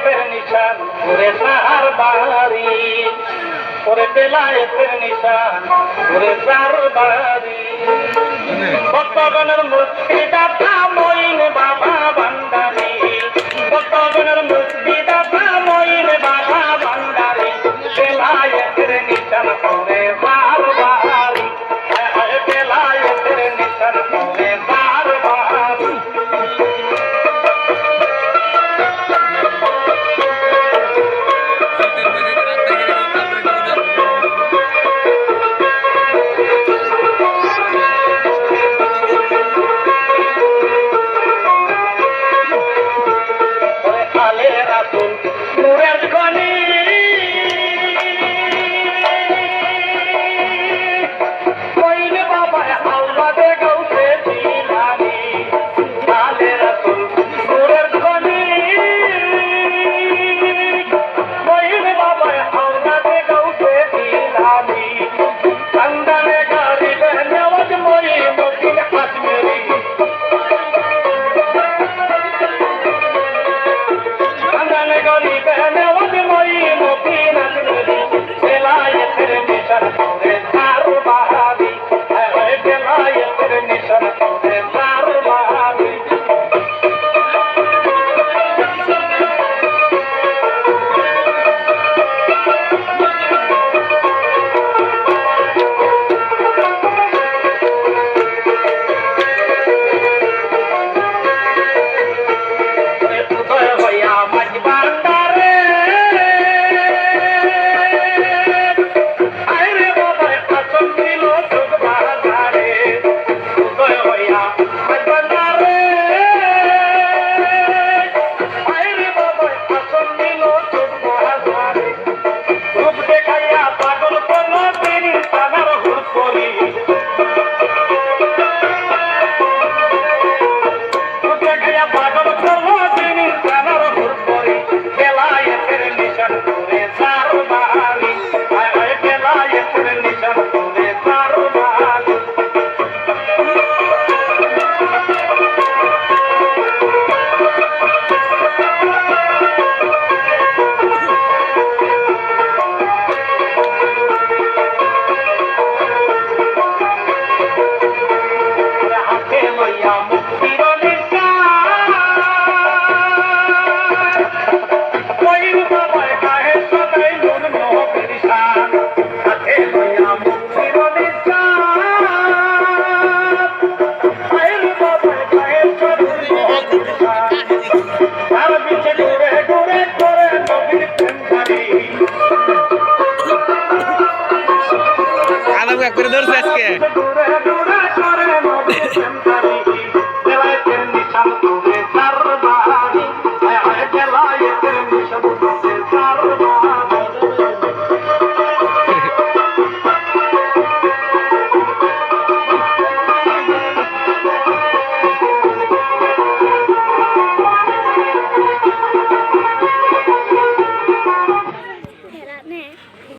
বেলায়েতের নিশান ওরে তার বাড়ি, ওরে বেলায়েতের নিশান ওরে তার বাড়ি। ভক্তগণের মুক্তিদাতা মঈন বাবা ভান্ডারী, ভক্তগণের মুক্তিদাতা মঈন বাবা ভান্ডারী, বেলায়েতের নিশান ওরে তার বাড়ি, বেলায়েতের নিশান ওরে তার বাড়ি। নূরের খনি মঈন বাবা আওলাদে গাউসে জিলানী, আলে রাসূল নূরের খনি মঈন বাবা আওলাদে গাউসে জিলানী, খানদানে গরিবে নেওয়াজ মঈনুদ্দিন আজমেরি, খানদানে গরিবে নেওয়াজ মঈনুদ্দিন আজমেরি, বেলায়েতের নিশান ওরে তার বাড়ি, বেলায়েতের নিশান ওরে তার বাড়ি। উদয় হইয়া মাঝ ভান্ডারে, আইরে বাবা আসন দিল চোখ বাজারে, উদয় হইয়া মাঝ ভান্ডারে, আইরে বাবা আসন দিল চোখ বাজারে, রূপ দেখাইয়া পাগল করল তিনি তানার হুড় করি, রূপ দেখাইয়া পাগল করল তিনি তানার হুড় করি, বেলায়েতের নিশান ওরে তার বাড়ি, বেলায়েতের নিশান ওরে তার বাড়ি। হাতে লইয়া মুক্তির নিশান মঈন বাবার গায়ে সদাই নুন নবীর শান, হাতে লইয়া মুক্তির নিশান মঈন বাবার গায়ে সদাই নবীর শান, তার পিছে ঘুরে ঘুরে করে নবীর প্রেমকারী, আলাদা করে ধরছে আজকে। ঘুরে ঘুরে